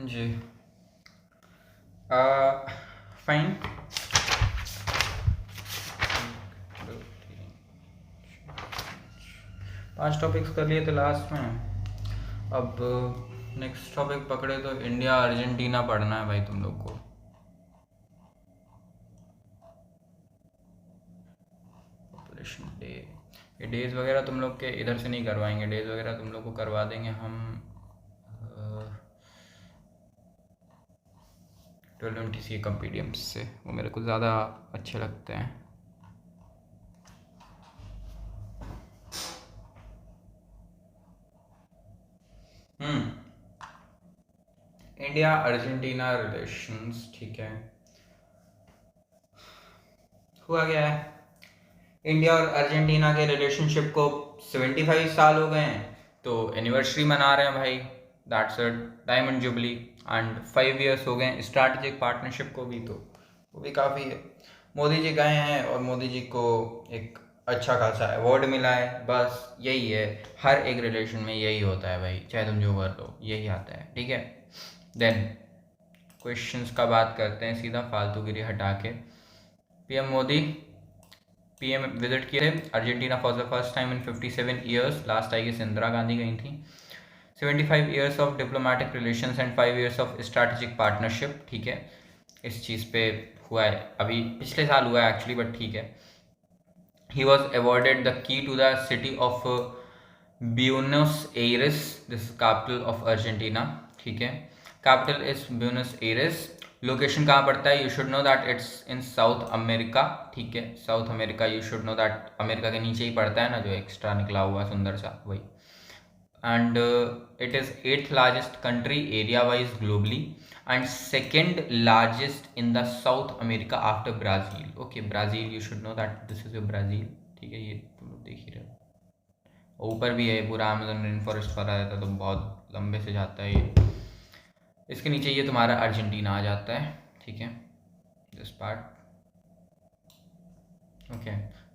जी। Fine. 5 topics कर लिए थे लास्ट में। अब नेक्स्ट टॉपिक पकड़े तो इंडिया अर्जेंटीना पढ़ना है भाई तुम लोग को। पॉपुलेशन डे, ये डेज वगैरह तुम लोग के इधर से नहीं करवाएंगे, डेज वगैरह तुम लोग को करवा देंगे हम 1220 का पीडीएम से, वो मेरे को ज़्यादा अच्छे लगते हैं। इंडिया अर्जेंटीना रिलेशंस, ठीक है। हुआ क्या है, इंडिया और अर्जेंटीना के रिलेशनशिप को 75 साल हो गए हैं, तो एनिवर्सरी मना रहे हैं भाई, that's a diamond jubilee. And 5 years हो गए स्ट्रैटेजिक पार्टनरशिप को भी, तो वो भी काफ़ी है। मोदी जी गए हैं और मोदी जी को एक अच्छा खासा अवार्ड मिला है, बस यही है। हर एक रिलेशन में यही होता है भाई, चाहे तुम जो कर लो यही आता है, ठीक है। देन क्वेश्चंस का बात करते हैं सीधा, फालतूगिरी हटा के। पीएम मोदी पीएम विजिट किए थे Argentina for the first time in 57 years. Last I guess Indira Gandhi गई थी। 75 years of diplomatic relations and 5 years of strategic partnership, ठीक है। इस चीज़ पे हुआ है, अभी पिछले साल हुआ है एक्चुअली, बट ठीक है। He was awarded the key to the city of Buenos Aires, this capital of Argentina, ठीक है। Capital is Buenos Aires. Location कहाँ पड़ता है, you should know that it's in South America, ठीक है। South America, you should know that America के नीचे ही पड़ता है ना, जो एक्स्ट्रा निकला हुआ सुंदर सा, वही। And it is 8th largest country area wise globally and 2nd largest in the south America after Brazil. Okay, Brazil, you should know that this is Brazil, ठीक है। ये तुम लोग देख ही रहे हो, ऊपर भी है, पूरा अमेजन रेन फॉरेस्ट भरा रहता है, तो बहुत लंबे से जाता है ये। इसके नीचे ये तुम्हारा अर्जेंटीना आ जाता है, ठीक है, दिस पार्ट, ओके।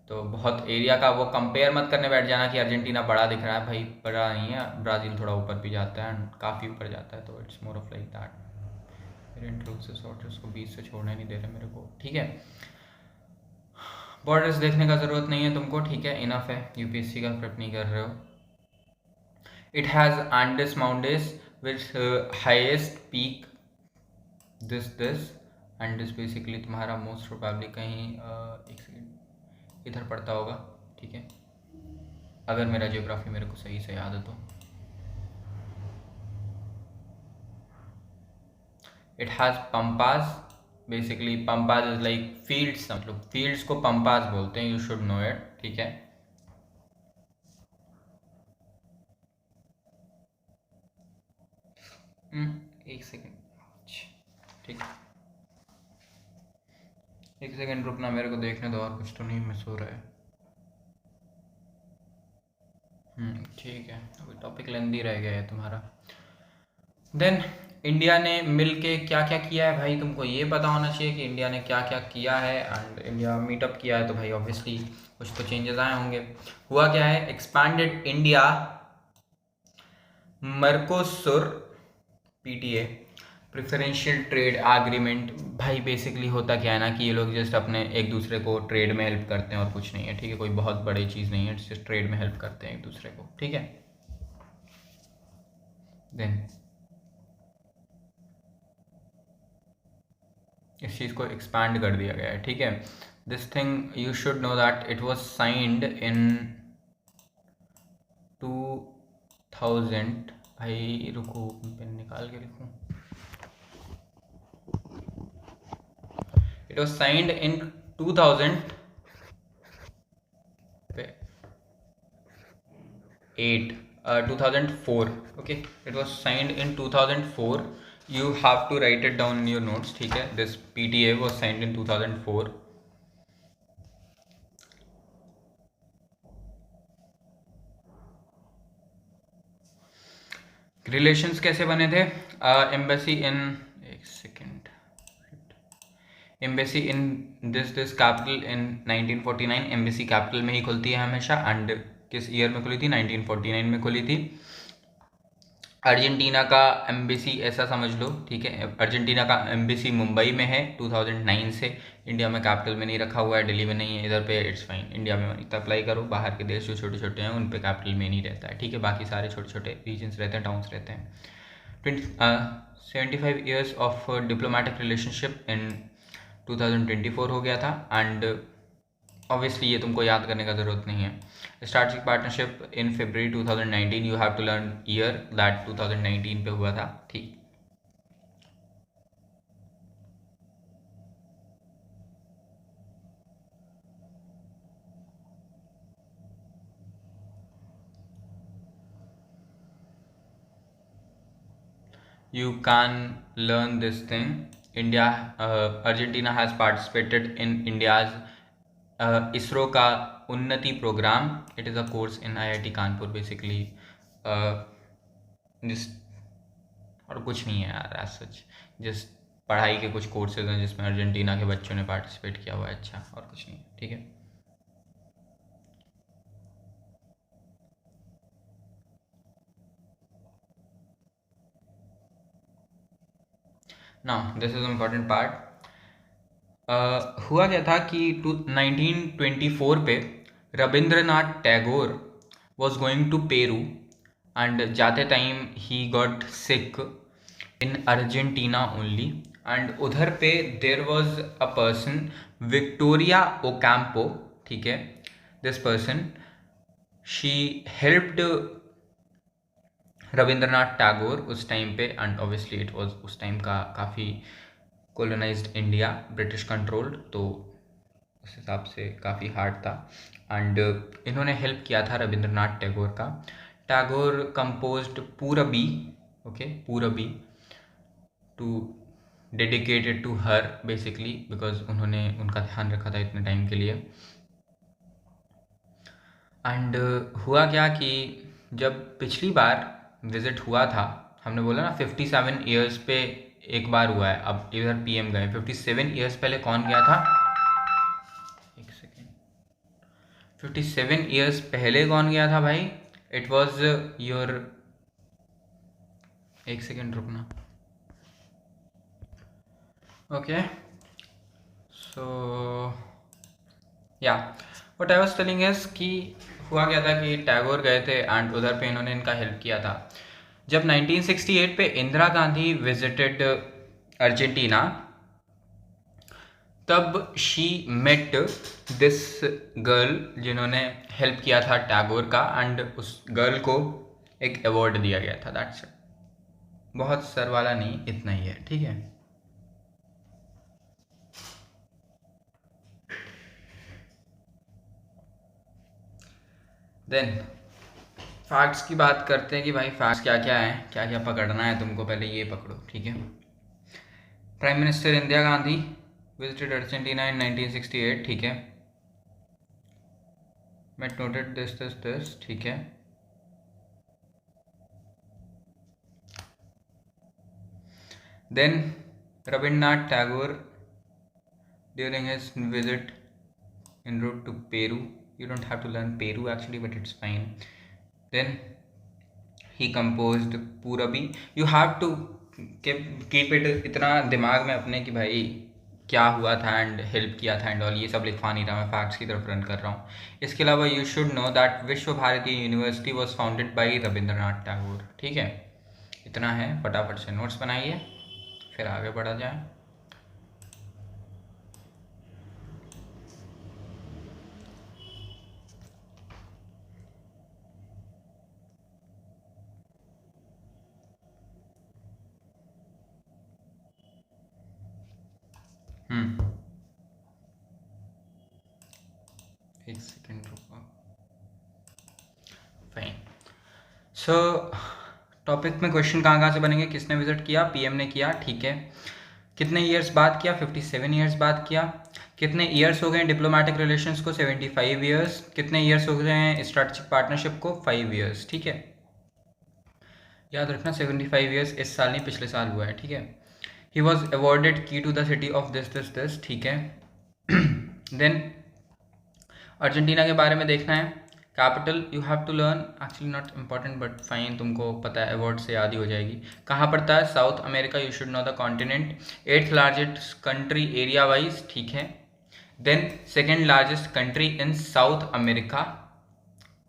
तो बहुत एरिया का वो कंपेयर मत करने बैठ जाना कि अर्जेंटीना बड़ा दिख रहा है, भाई बड़ा नहीं है, ब्राज़ील थोड़ा ऊपर भी जाता है एंड काफ़ी ऊपर जाता है, तो it's more of like that. मेरे इंट्रोड्यूस शॉर्ट उसको बीच से छोड़ने नहीं दे रहे मेरे को, ठीक है। बॉर्डर्स देखने का ज़रूरत नहीं है तुमको, ठीक है, इनफ है, यूपीएससी का प्रेप नहीं कर रहे हो। It has Indus mountains with highest peak this and basically तुम्हारा मोस्ट प्रोबेबली कहीं एक सेकेंड इधर पड़ता होगा, ठीक है, अगर मेरा जियोग्राफी मेरे को सही से याद है तो। It has pampas, basically pampas is like fields, मतलब फील्ड्स को पंपास बोलते हैं, यू शुड नो इट, ठीक है। एक सेकेंड, ठीक, एक सेकेंड रुकना, मेरे को देखने दो, और कुछ तो नहीं मिस हो रहा है। ठीक है, अभी टॉपिक लेंदी रह गया है तुम्हारा। देन इंडिया ने मिल के क्या क्या किया है भाई, तुमको ये पता होना चाहिए कि इंडिया ने क्या क्या किया है। एंड इंडिया मीटअप किया है तो भाई ऑब्वियसली कुछ तो चेंजेस आए होंगे। हुआ क्या है, expanded India Mercosur PTA preferential trade agreement. भाई बेसिकली होता क्या है ना कि ये लोग जस्ट अपने एक दूसरे को ट्रेड में हेल्प करते हैं और कुछ नहीं है, ठीक है, कोई बहुत बड़ी चीज़ नहीं है, जस्ट ट्रेड में हेल्प करते हैं एक दूसरे को, ठीक है। देन इस चीज़ को एक्सपैंड कर दिया गया है, ठीक है। This thing you should know that it was signed in 2000। भाई रुको, पेन निकाल के लिखूं। It was signed in 2008, 2004, okay, it was signed in 2004, you have to write it down in your notes, ठीक है। this PTA was signed in 2004। Relations कैसे बने थे, एम्बेसी इन, एक second, embassy in this capital in 1949, embassy capital में ही खुलती है हमेशा, एंड किस ईयर में खुली थी, 1949 में खुली थी। अर्जेंटीना का एम्बेसी ऐसा समझ लो, ठीक है, अर्जेंटीना का एम्बेसी मुंबई में है 2009 से। इंडिया में कैपिटल में नहीं रखा हुआ है, दिल्ली में नहीं है, इधर पे इट्स फाइन। इंडिया में इतना अप्लाई करो, बाहर के देश जो छोटे छोटे हैं उन पे कैपिटल में नहीं रहता है, ठीक है, बाकी सारे छोटे छोटे रीजन्स रहते हैं, टाउन्स रहते हैं। 75 years of diplomatic relationship in 2024 हो गया था। एंड ऑब्वियसली ये तुमको याद करने का ज़रूरत नहीं है। Strategic partnership in February 2019, you have to learn year that 2019 पे हुआ था, ठीक। You can learn this thing. Argentina has participated in India's ISRO का Unnati program. It is a course in IIT Kanpur basically. और कुछ नहीं है यार as such, just पढ़ाई के कुछ कोर्सेज हैं जिसमें अर्जेंटीना के बच्चों ने पार्टिसिपेट किया हुआ है, अच्छा, और कुछ नहीं, ठीक है। Now this is important part. हुआ क्या था कि 1924 पे Rabindranath Tagore was going to Peru and जाते time he got sick in Argentina only. And उधर पे there was a person Victoria Ocampo, ठीक है, this person she helped Rabindranath Tagore उस टाइम पे। एंड ऑब्वियसली इट वाज उस टाइम का काफ़ी कोलोनाइज्ड इंडिया, ब्रिटिश कंट्रोल्ड, तो उस हिसाब से काफ़ी हार्ड था। एंड इन्होंने हेल्प किया था रविंद्रनाथ टैगोर का। Tagore composed Purabi, okay, Purabi to dedicated to her basically, because उन्होंने उनका ध्यान रखा था इतने टाइम के लिए। एंड हुआ क्या कि जब पिछली बार विजिट हुआ था, हमने बोला ना 57 ईयर्स पे एक बार हुआ है, अब इधर पीएम गए। 57 ईयर्स पहले कौन गया था, एक सेकेंड, 57 ईयर्स पहले कौन गया था भाई, इट वॉज योर, एक सेकेंड रुकना, ओके, सो या what I was telling is कि हुआ क्या था कि टैगोर गए थे एंड उधर पे इन्होंने इनका हेल्प किया था। जब 1968 पे इंदिरा गांधी विजिटेड अर्जेंटीना, तब शी मेट दिस गर्ल जिन्होंने हेल्प किया था टैगोर का, एंड उस गर्ल को एक अवार्ड दिया गया था, दैट्स इट। बहुत सर वाला नहीं, इतना ही है, ठीक है। देन फैक्ट्स की बात करते हैं कि भाई फैक्ट्स क्या क्या हैं, क्या क्या पकड़ना है तुमको, पहले ये पकड़ो, ठीक है। Prime minister Indira Gandhi visited Argentina in 1968, ठीक है, मैं नोटेड दिस, ठीक है। Then Rabindranath Tagore during his visit en route to Peru, you don't have to learn Peru actually, but it's fine. Then he composed Purabi. You have to keep it इतना दिमाग में अपने कि भाई क्या हुआ था एंड हेल्प किया था एंड ऑल, ये सब लिखवा नहीं रहा मैं, फैक्ट्स की तरफ रन कर रहा हूँ। इसके अलावा you should know that Vishwa Bharati university was founded by Rabindranath Tagore, ठीक है। इतना है, फटाफट से नोट्स बनाइए फिर आगे बढ़ा जाए। एक सेकेंड रुको, फाइन। सो टॉपिक में क्वेश्चन कहाँ से बनेंगे, किसने विजिट किया, पीएम ने किया, ठीक है। कितने ईयर्स बाद किया, 57 ईयर्स बाद किया। कितने ईयर्स हो गए डिप्लोमेटिक रिलेशंस को, 75 ईयर्स। कितने ईयर्स हो गए हैं स्ट्रेटेजिक पार्टनरशिप को, 5 ईयर्स, ठीक है। याद रखना 75 ईयर्स इस साल नहीं पिछले साल हुआ है, ठीक है। He was awarded key to the city of this, ठीक है। देन अर्जेंटीना के बारे में देखना है। Capital you have to learn, actually not important but fine, तुमको पता है, अवार्ड से याद ही हो जाएगी। कहाँ पड़ता है? South America, you should know the continent. 8th largest country area wise, ठीक है। Then second largest country in South America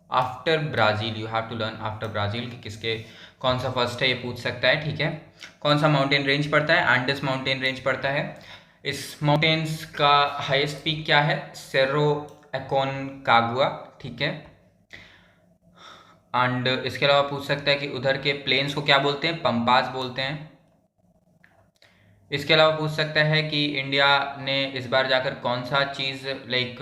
after Brazil, you have to learn after Brazil कि किसके कौन सा फर्स्ट है, ये पूछ सकता है, ठीक है। कौन सा माउंटेन रेंज पड़ता है? एंडेस माउंटेन रेंज पड़ता है। इस माउंटेन्स का हाईएस्ट पीक क्या है? सेरो एकोनकागुआ, ठीक है। एंड इसके अलावा पूछ सकता है कि उधर के प्लेन्स को क्या बोलते हैं? पंपास बोलते हैं। इसके अलावा पूछ सकता है कि इंडिया ने इस बार जाकर कौन सा चीज़ लाइक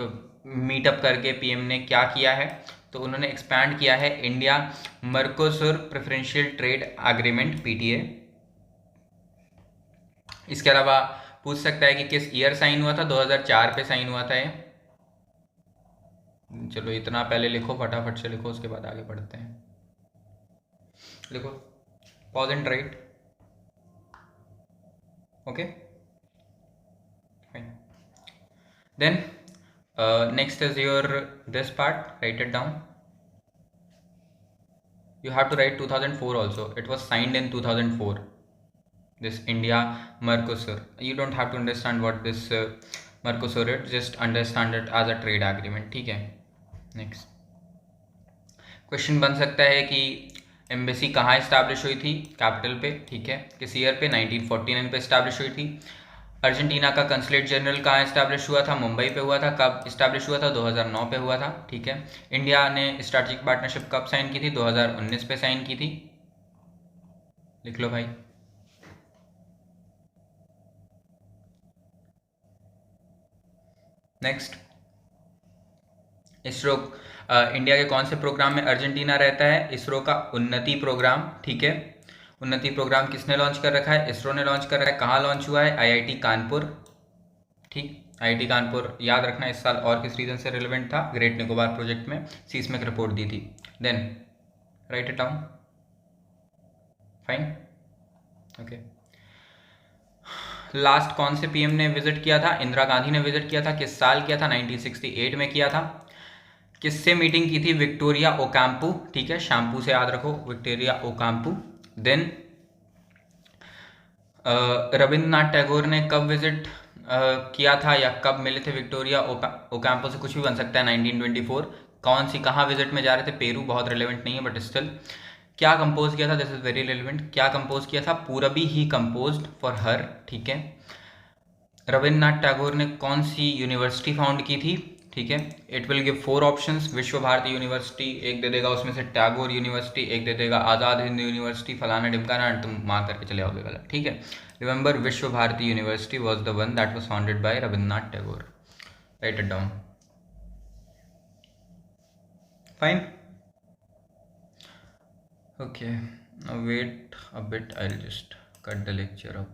मीटअप करके पीएम ने क्या किया है? तो उन्होंने एक्सपैंड किया है India Mercosur preferential trade agreement, PTA. इसके अलावा पूछ सकता है कि किस ईयर साइन हुआ था? 2004 पे साइन हुआ था ये। चलो इतना पहले लिखो, फटाफट से लिखो, उसके बाद आगे बढ़ते हैं। लिखो pause and write, okay fine. Then next is your this part, write it down. You have to write 2004 also, it was signed in 2004, this India Mercosur. You don't have to understand what this Mercosur is, just understand it as a trade agreement, ठीक है। Next question बन सकता है कि embassy कहाँ establish हुई थी? Capital पे, ठीक है। किस ईयर पे? 1949 पे इस्टेब्लिश हुई थी। अर्जेंटीना का कंसुलेट जनरल कहाँ इस्टेब्लिश हुआ था? मुंबई पे हुआ था। कब इस्टेब्लिश हुआ था? 2009 पे हुआ था, ठीक है। इंडिया ने स्ट्रैटेजिक पार्टनरशिप कब साइन की थी? 2019 पे साइन की थी, लिख लो भाई। नेक्स्ट, इसरो इंडिया के कौन से प्रोग्राम में अर्जेंटीना रहता है? इसरो का उन्नति प्रोग्राम, ठीक है। उन्नति प्रोग्राम किसने लॉन्च कर रखा है? इसरो ने लॉन्च कर रखा है। कहाँ लॉन्च हुआ है? आईआईटी कानपुर, ठीक। आईआईटी कानपुर याद रखना, इस साल और किस रीजन से रिलेवेंट था? ग्रेट निकोबार प्रोजेक्ट में सीस्मिक रिपोर्ट दी थी। Then write it down, fine, okay. Last कौन से पीएम ने विजिट किया था? इंदिरा गांधी ने विजिट किया था। किस साल किया था? 1968 में किया था। किससे मीटिंग की थी? विक्टोरिया ओकाम्पू, ठीक है, शैम्पू से याद रखो, विक्टोरिया ओकाम्पू। देन रविंद्रनाथ टैगोर ने कब विजिट किया था या कब मिले थे विक्टोरिया ओकाम्पो से? कुछ भी बन सकता है। 1924। कौन सी कहाँ विजिट में जा रहे थे? पेरू, बहुत रिलेवेंट नहीं है बट स्टिल। क्या कंपोज किया था? This is very relevant. क्या कंपोज किया था? पूरबी ही कंपोज्ड फॉर हर, ठीक है। रविंद्रनाथ टैगोर ने कौन सी यूनिवर्सिटी फाउंड की थी? ठीक है, इट विल गिव 4 ऑप्शंस। विश्व भारती यूनिवर्सिटी एक दे देगा, उसमें से टैगोर यूनिवर्सिटी एक दे देगा, आज़ाद हिंद यूनिवर्सिटी, फलाना ढिमकाना, तुम मार्क करके चले आओगे गलत, ठीक है। Remember, Vishwa Bharati university was the one that was founded by Rabindranath Tagore. Write it down, fine, okay, now wait a bit, I'll just cut the lecture up.